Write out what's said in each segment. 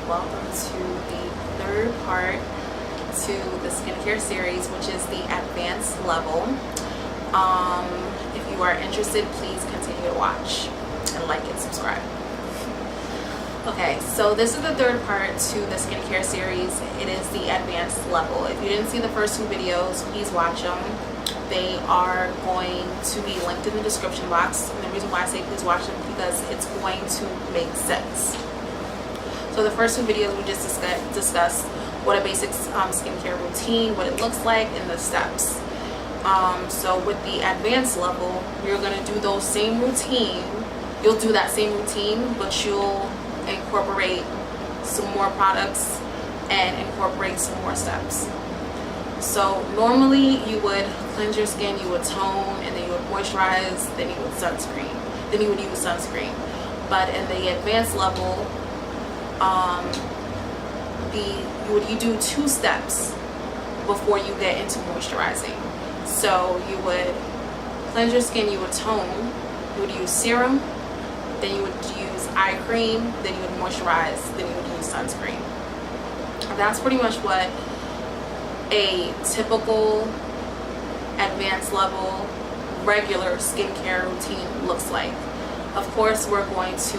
welcome to the third part to the skincare series, which is the advanced level. If you are interested, please continue to watch and like and subscribe. Okay, so this is the third part to the skincare series. It is the advanced level. If you didn't see the first two videos, please watch them. They are going to be linked in the description box. And the reason why I say please watch them is because it's going to make sense. So the first two videos we just discussed what a basic skincare routine, what it looks like, and the steps. So with the advanced level, you're going to do those same routine. You'll do that same routine, but you'll incorporate some more products and incorporate some more steps. So normally you would cleanse your skin, you would tone, and then you would moisturize, then you would sunscreen, then you would use sunscreen. But in the advanced level, you do two steps before you get into moisturizing. So you would cleanse your skin, you would tone, you would use serum, then you would use eye cream, then you would moisturize, then you would use sunscreen. That's pretty much what a typical advanced level regular skincare routine looks like. Of course, we're going to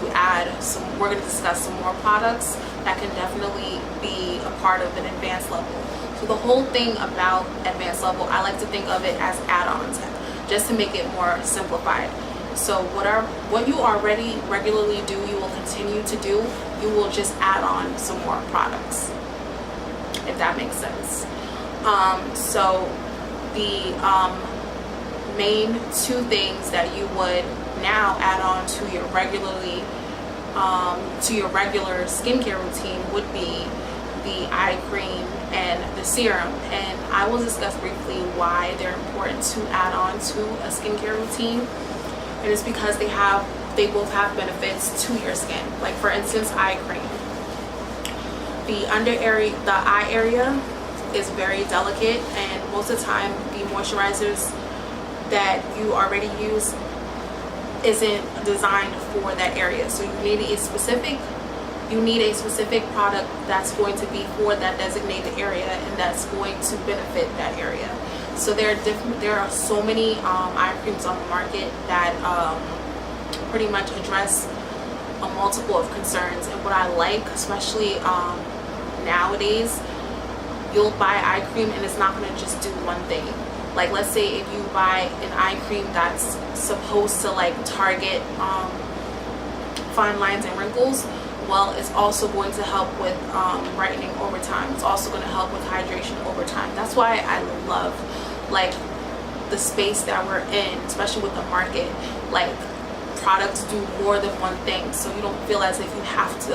discuss some more products that can definitely be a part of an advanced level. So the whole thing about advanced level, I like to think of it as add-ons, just to make it more simplified. So what you already regularly do, you will continue to do. You will just add on some more products, if that makes sense. So the main two things that you would now add on to your regular skincare routine would be the eye cream and the serum, and I will discuss briefly why they're important to add on to a skincare routine. And it's because they both have benefits to your skin. Like for instance, eye cream. The eye area is very delicate, and most of the time the moisturizers that you already use isn't designed for that area. So you need a specific product that's going to be for that designated area and that's going to benefit that area. So there are so many eye creams on the market that pretty much address a multiple of concerns. And what I like, especially nowadays, you'll buy eye cream and it's not going to just do one thing. Like let's say if you buy an eye cream that's supposed to like target fine lines and wrinkles, well, it's also going to help with brightening over time. It's also going to help with hydration over time. That's why I love like the space that we're in, especially with the market. Like products do more than one thing, so you don't feel as if you have to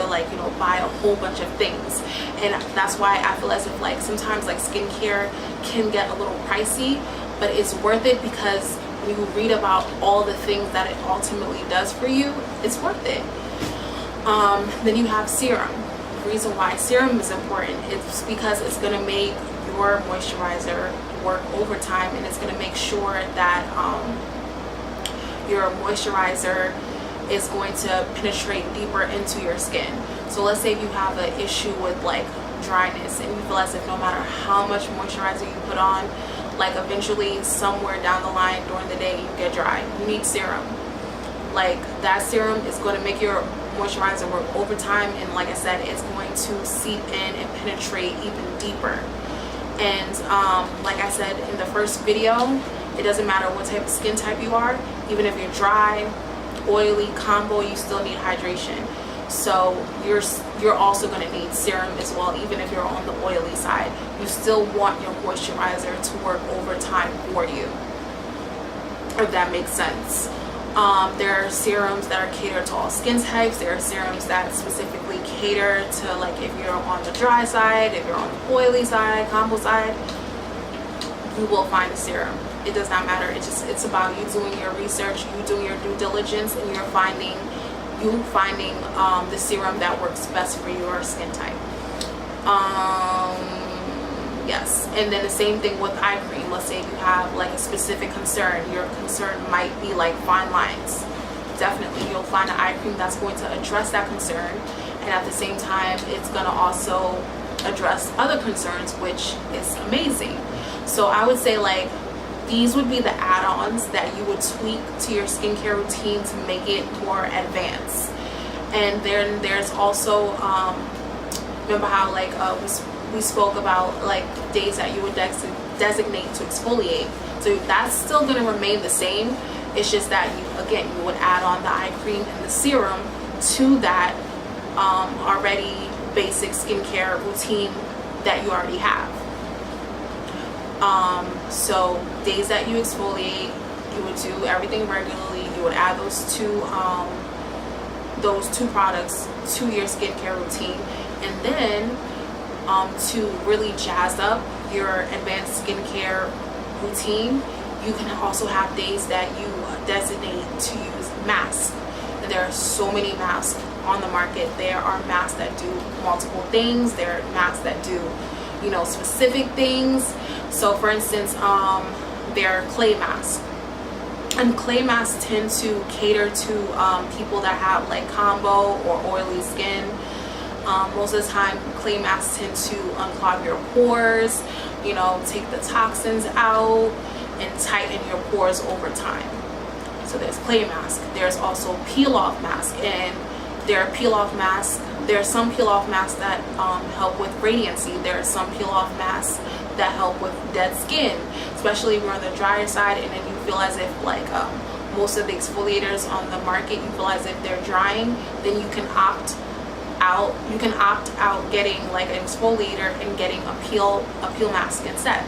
buy a whole bunch of things. And that's why I feel as if like sometimes like skincare can get a little pricey, but it's worth it because when you read about all the things that it ultimately does for you, it's worth it. Then you have serum. The reason why serum is important is because it's going to make your moisturizer work over time, and it's going to make sure that your moisturizer is going to penetrate deeper into your skin. So let's say you have an issue with like dryness and you feel as if no matter how much moisturizer you put on, like eventually somewhere down the line during the day you get dry. You need serum. Like that serum is going to make your moisturizer work over time, and like I said, it's going to seep in and penetrate even deeper. And like I said in the first video, it doesn't matter what type of skin type you are. Even if you're dry, oily, combo, you still need hydration. So you're also going to need serum as well. Even if you're on the oily side, you still want your moisturizer to work over time for you, if that makes sense. There are serums that are catered to all skin types. There are serums that specifically cater to like if you're on the dry side, if you're on the oily side, combo side, you will find a serum. It does not matter. It's about you doing your research, you doing your due diligence, and you're finding the serum that works best for your skin type. Yes, and then the same thing with eye cream. Let's say you have like a specific concern. Your concern might be like fine lines. Definitely you'll find an eye cream that's going to address that concern, and at the same time it's going to also address other concerns, which is amazing. So I would say like these would be the add-ons that you would tweak to your skincare routine to make it more advanced. And then there's also remember how like we spoke about like days that you would designate to exfoliate. So that's still going to remain the same. It's just that you would add on the eye cream and the serum to that already basic skincare routine that you already have. So days that you exfoliate, you would do everything regularly. You would add those two products to your skincare routine, and then to really jazz up your advanced skincare routine, you can also have days that you designate to use masks. And there are so many masks on the market. There are masks that do multiple things. There are masks that do, you know, specific things. So for instance, there are clay masks. And clay masks tend to cater to people that have like combo or oily skin. Most of the time, clay masks tend to unclog your pores, you know, take the toxins out and tighten your pores over time. So there's clay mask. There's also peel-off mask, and there are peel-off masks. There are some peel-off masks that help with radiancy. There are some peel-off masks that help with dead skin, especially if you're on the drier side and then you feel as if like most of the exfoliators on the market, you feel as if they're drying, then you can opt out getting like an exfoliator and getting a peel mask instead.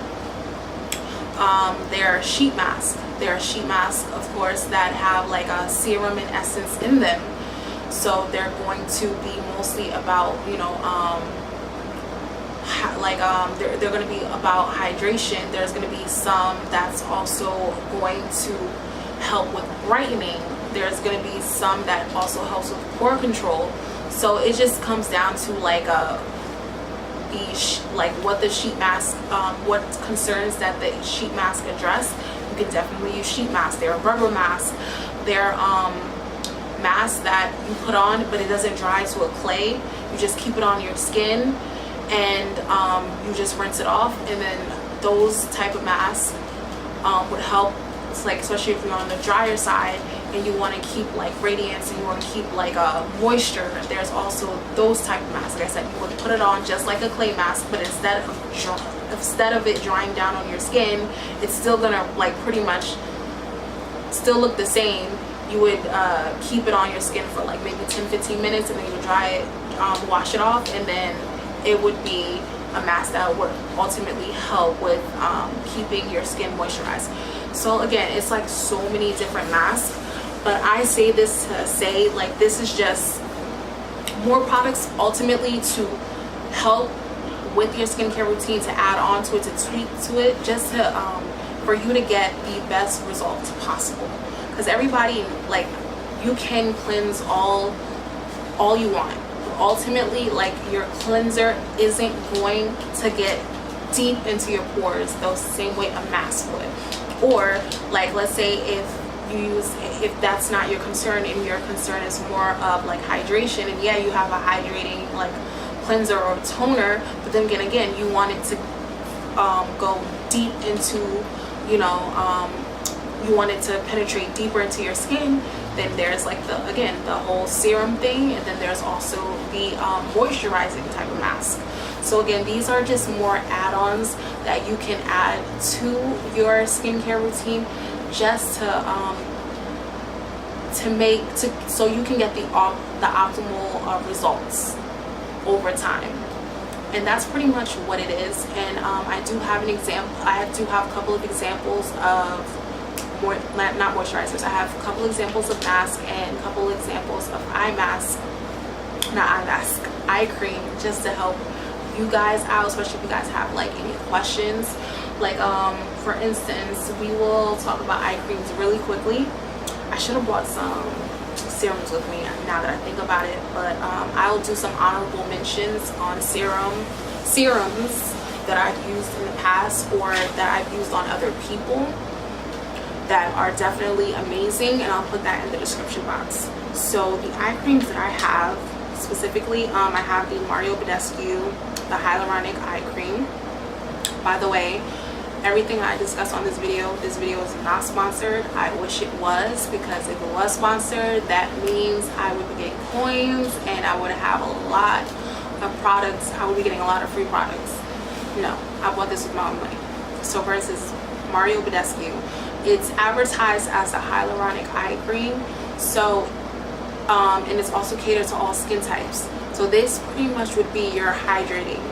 There are sheet masks. There are sheet masks, of course, that have like a serum and essence in them. So they're going to be mostly about, you know, they're going to be about hydration. There's going to be some that's also going to help with brightening. There's going to be some that also helps with pore control. So it just comes down to like what the sheet mask, what concerns that the sheet mask address. You can definitely use sheet masks. There are rubber masks. There are masks that you put on, but it doesn't dry to a clay. You just keep it on your skin, and you just rinse it off. And then those type of masks would help. It's like, especially if you're on the drier side and you want to keep like radiance and you want to keep like moisture. There's also those type of masks. Like I said, you would put it on just like a clay mask, but instead of it drying down on your skin, it's still gonna like pretty much still look the same. You would keep it on your skin for like maybe 10-15 minutes, and then you dry it, wash it off, and then it would be a mask that would ultimately help with keeping your skin moisturized. So again, it's like so many different masks, but I say this to say like this is just more products ultimately to help with your skincare routine, to add on to it, to tweak to it, just to for you to get the best results possible. Because everybody, like, you can cleanse all you want. Ultimately, like, your cleanser isn't going to get deep into your pores the same way a mask would. Or like, let's say if that's not your concern and your concern is more of like hydration, and yeah, you have a hydrating like cleanser or toner, but then again you want it to go deep into, you know, you want it to penetrate deeper into your skin, then there's like the whole serum thing, and then there's also the moisturizing type of mask. So again, these are just more add-ons that you can add to your skincare routine, just so you can get the optimal results over time. And that's pretty much what it is. And I do have a couple of examples of not moisturizers. I have a couple examples of masks and a couple examples of eye cream, just to help you guys out, especially if you guys have like any questions. Like for instance, we will talk about eye creams really quickly. I should have brought some serums with me now that I think about it, but I'll do some honorable mentions on serums that I've used in the past or that I've used on other people that are definitely amazing, and I'll put that in the description box. So the eye creams that I have, specifically, I have the Mario Badescu, the Hyaluronic Eye Cream. By the way, everything I discuss on this video is not sponsored. I wish it was, because if it was sponsored, that means I would be getting coins and I would have a lot of products. I would be getting a lot of free products. No, I bought this with my own money. So first is Mario Badescu. It's advertised as a hyaluronic eye cream. So and it's also catered to all skin types. So this pretty much would be your hydrating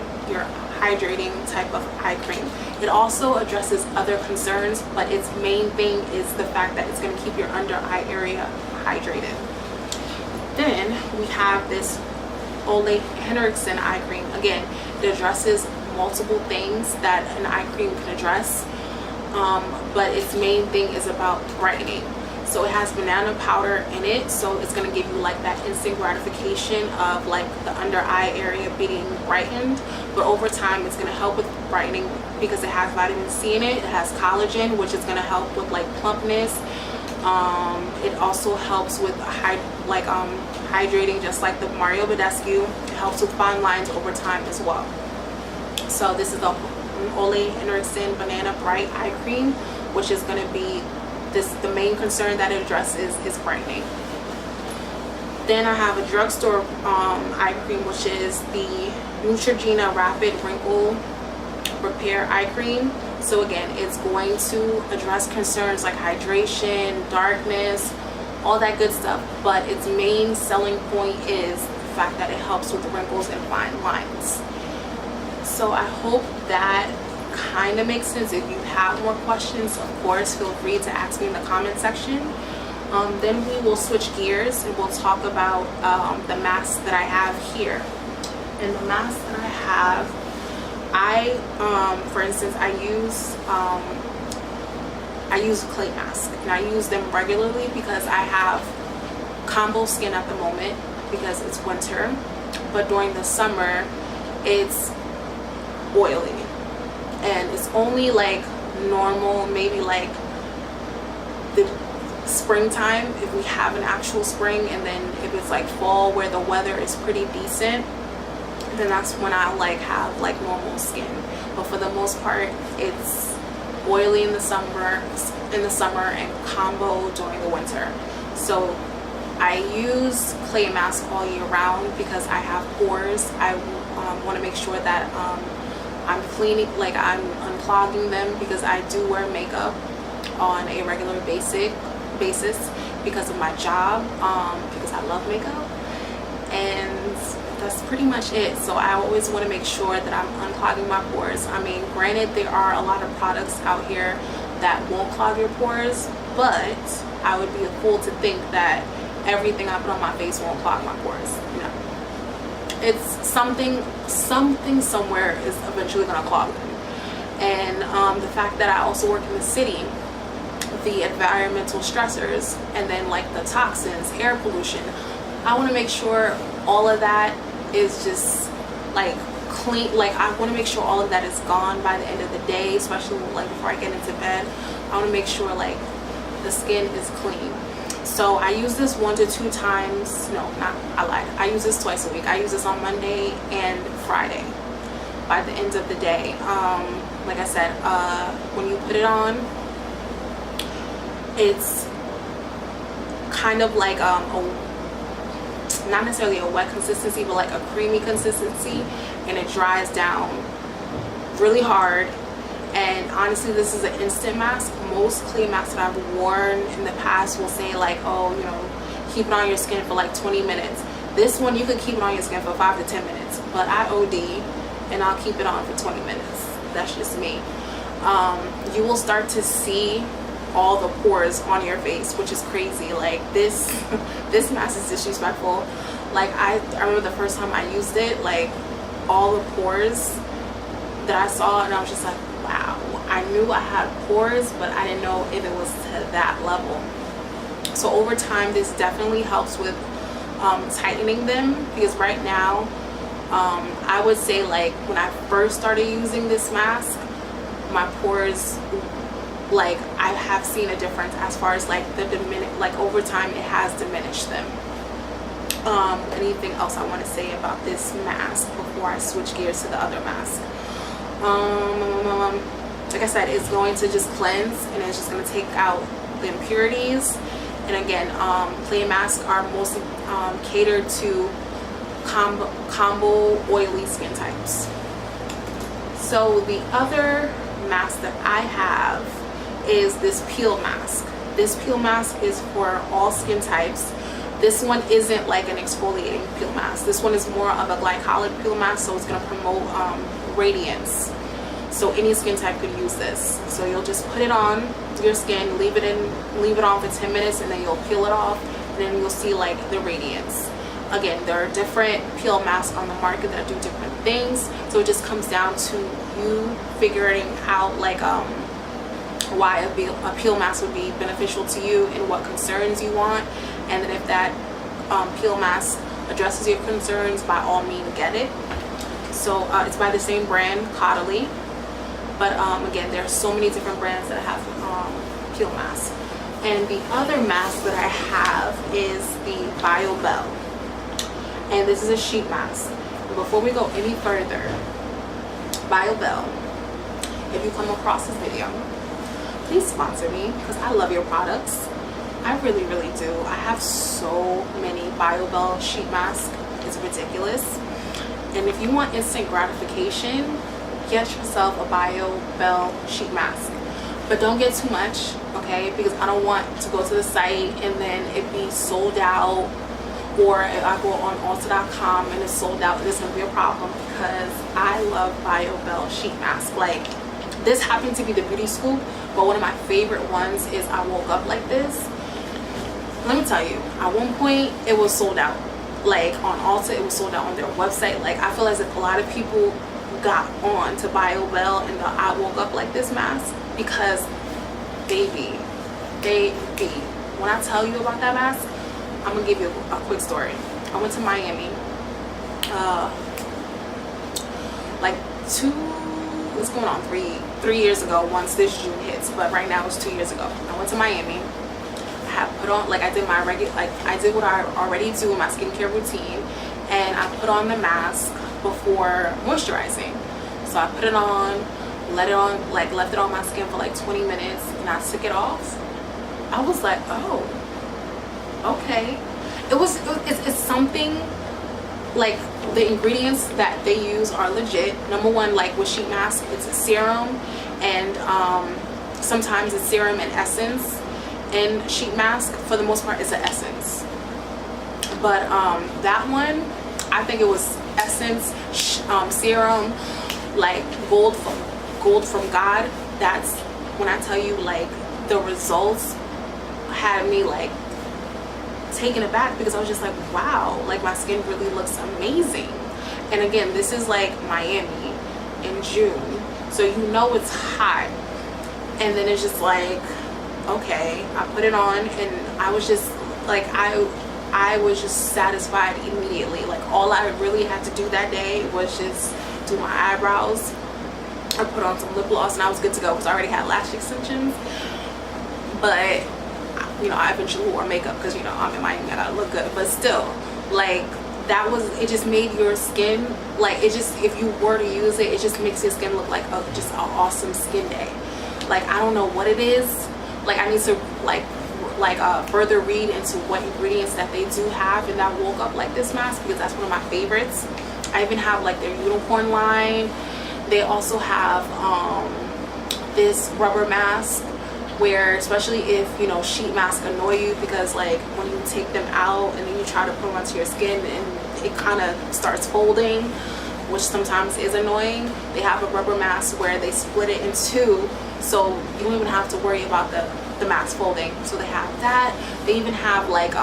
type of eye cream. It also addresses other concerns, but its main thing is the fact that it's going to keep your under eye area hydrated. Then we have this Ole Henriksen eye cream. Again, it addresses multiple things that an eye cream can address, but its main thing is about brightening. So it has banana powder in it, so it's going to give you like that instant gratification of like the under eye area being brightened, but over time it's going to help with brightening because it has vitamin C in it. It has collagen, which is going to help with like plumpness. It also helps with hydrating, just like the Mario Badescu. It helps with fine lines over time as well. So this is the Ole Henriksen Banana Bright Eye Cream, which is going to be the main concern that it addresses is brightening. Then I have a drugstore eye cream, which is the Neutrogena Rapid Wrinkle Repair Eye Cream. So again, it's going to address concerns like hydration, darkness, all that good stuff, but its main selling point is the fact that it helps with wrinkles and fine lines. So I hope that kind of makes sense. If you have more questions, of course, feel free to ask me in the comment section. Then we will switch gears and we'll talk about the masks that I have here. And the masks that I have, for instance, I use clay masks, and I use them regularly because I have combo skin at the moment because it's winter, but during the summer it's oily, and it's only like normal maybe like the springtime if we have an actual spring, and then if it's like fall where the weather is pretty decent, then that's when I like have like normal skin. But for the most part it's oily in the summer and combo during the winter. So I use clay masks all year round because I have pores. I want to make sure that I'm cleaning, like I'm unclogging them, because I do wear makeup on a regular basis because of my job, because I love makeup, and that's pretty much it. So I always want to make sure that I'm unclogging my pores. I mean, granted, there are a lot of products out here that won't clog your pores, but I would be a fool to think that everything I put on my face won't clog my pores. No. It's something somewhere is eventually going to clog them. And the fact that I also work in the city, the environmental stressors, and then like the toxins, air pollution, I want to make sure all of that is just like clean. Like I want to make sure all of that is gone by the end of the day, especially like before I get into bed. I want to make sure like the skin is clean. So I use this 1 to 2 times, no, not, I lied. I use this twice a week. I use this on Monday and Friday by the end of the day. Like I said, when you put it on, it's kind of like not necessarily a wet consistency, but like a creamy consistency, and it dries down really hard. And honestly, this is an instant mask. Most clay masks that I've worn in the past will say like, oh, you know, keep it on your skin for like 20 minutes. This one, you could keep it on your skin for 5 to 10 minutes, but I OD and I'll keep it on for 20 minutes. That's just me. You will start to see all the pores on your face, which is crazy. Like this this mask is disrespectful. Like I remember the first time I used it, like all the pores that I saw, and I was just like, wow. I knew I had pores, but I didn't know if it was to that level. So over time, this definitely helps with tightening them, because right now I would say like when I first started using this mask, my pores, like I have seen a difference as far as like the like over time it has diminished them. Anything else I want to say about this mask before I switch gears to the other mask? Like I said, it's going to just cleanse, and it's just going to take out the impurities. And again, clay masks are mostly catered to combo oily skin types. So the other mask that I have is this peel mask. This peel mask is for all skin types. This one isn't like an exfoliating peel mask. This one is more of a glycolic peel mask, so it's going to promote radiance. So any skin type could use this. So you'll just put it on your skin, leave it on for 10 minutes, and then you'll peel it off, and then you'll see like the radiance. Again, there are different peel masks on the market that do different things, so it just comes down to you figuring out like why a peel mask would be beneficial to you and what concerns you want. And then if that peel mask addresses your concerns, by all means get it. So it's by the same brand, Caudalie. But again, there are so many different brands that have peel masks. And the other mask that I have is the BioBell. And this is a sheet mask. And before we go any further, BioBell, if you come across this video, please sponsor me, because I love your products. I really, really do. I have so many BioBell sheet masks. It's ridiculous. And if you want instant gratification, get yourself a BioBell sheet mask. But don't get too much, okay? Because I don't want to go to the site and then it be sold out, or if I go on Ulta.com and it's sold out, it's gonna be a problem, because I love BioBell sheet mask. Like, this happened to be the beauty scoop, but one of my favorite ones is I Woke Up Like This. Let me tell you, at one point it was sold out. Like on Ulta, it was sold out on their website. Like, I feel as if a lot of people got on to BioBell and the I Woke Up Like This mask, because baby, when I tell you about that mask, I'm gonna give you a quick story. I went to Miami like it's going on three years ago, once this June hits, but right now it's 2 years ago. I went to Miami. I had put on, like, I did my regular, like I did what I already do in my skincare routine, and I put on the mask before moisturizing. So I put it on, let it on, like left it on my skin for like 20 minutes, and I took it off. I was like, oh, okay. It's something, like, the ingredients that they use are legit. Number one, like with sheet mask, it's a serum, and sometimes it's serum and essence. And sheet mask, for the most part, it's an essence. But that one, I think it was essence, serum, like gold from God. That's when I tell you, like, the results had me like taken aback, because I was just like, wow, like my skin really looks amazing. And again, this is like Miami in June, so you know it's hot. And then it's just like, okay, I put it on, and I was just like, I was just satisfied immediately. Like, all I really had to do that day was just do my eyebrows. I put on some lip gloss, and I was good to go, because I already had lash extensions. But you know, I eventually wore makeup, because, you know, I'm in Miami, I gotta look good. But still, like, that was, it just made your skin, like, it just, if you were to use it, it just makes your skin look like just an awesome skin day. Like, I don't know what it is. Like, I need to further read into what ingredients that they do have in that Woke Up Like This mask, because that's one of my favorites. I even have like their unicorn line. They also have this rubber mask, where, especially if, you know, sheet masks annoy you, because like when you take them out and then you try to put them onto your skin and it kind of starts folding, which sometimes is annoying, they have a rubber mask where they split it in two, so you don't even have to worry about the mask folding. So they have that. They even have like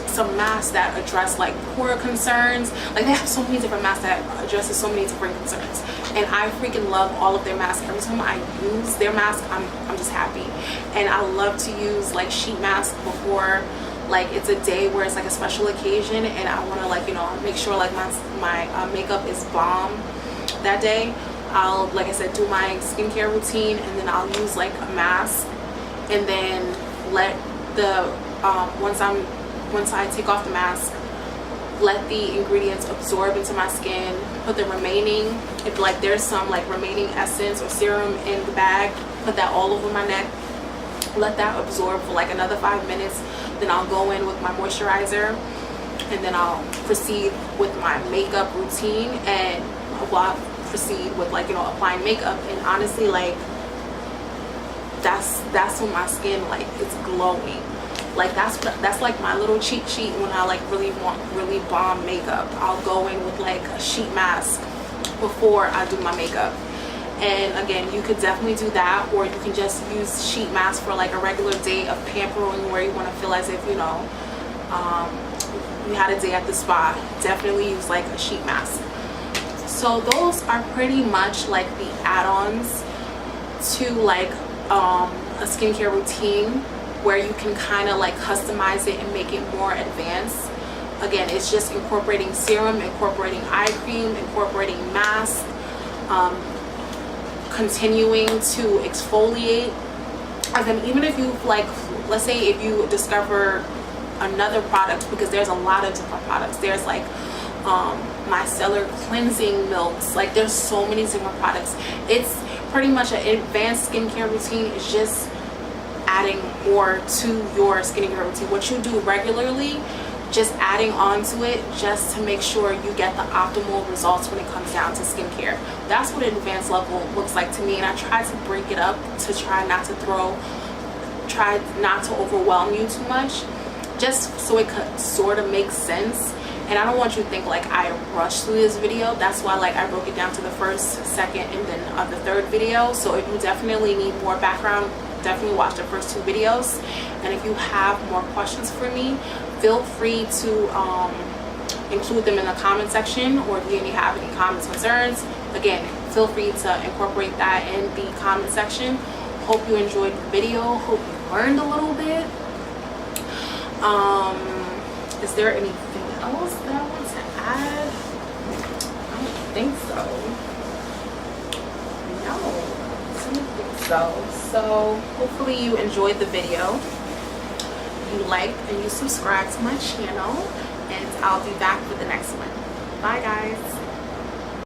some masks that address like pore concerns. Like, they have so many different masks that addresses so many different concerns, and I freaking love all of their masks. Every time I use their mask, I'm just happy. And I love to use like sheet masks before, like, it's a day where it's like a special occasion and I want to, like, you know, make sure like my makeup is bomb that day. I'll, like I said, do my skincare routine, and then I'll use like a mask, and then let the once I take off the mask, let the ingredients absorb into my skin, put the remaining, if like there's some like remaining essence or serum in the bag, put that all over my neck, let that absorb for like another 5 minutes. Then I'll go in with my moisturizer, and then I'll proceed with my makeup routine, and I'll proceed with like, you know, applying makeup. And honestly, like that's when my skin like it's glowing. Like that's like my little cheat sheet when I like really want really bomb makeup. I'll go in with like a sheet mask before I do my makeup. And again, you could definitely do that, or you can just use sheet mask for like a regular day of pampering where you want to feel as if, you know, you had a day at the spa. Definitely use like a sheet mask. So those are pretty much like the add-ons to like a skincare routine, where you can kind of like customize it and make it more advanced. Again, it's just incorporating serum, incorporating eye cream, incorporating mask, continuing to exfoliate. And then even if you like, let's say if you discover another product, because there's a lot of different products, there's like micellar cleansing milks, like there's so many different products. It's pretty much an advanced skincare routine. It's just adding more to your skincare routine. What you do regularly, just adding on to it just to make sure you get the optimal results when it comes down to skincare. That's what an advanced level looks like to me, and I try to break it up to try not to overwhelm you too much, just so it could sort of make sense. And I don't want you to think like I rushed through this video. That's why like I broke it down to the first, second, and then the third video. So if you definitely need more background, definitely watch the first 2 videos. And if you have more questions for me, feel free to include them in the comment section, or if you have any comments, concerns, again, feel free to incorporate that in the comment section. Hope you enjoyed the video. Hope you learned a little bit. Is there anything else that I want to add? I don't think so. No, I don't think so. So hopefully you enjoyed the video, you liked and you subscribed to my channel, and I'll be back with the next one. Bye guys.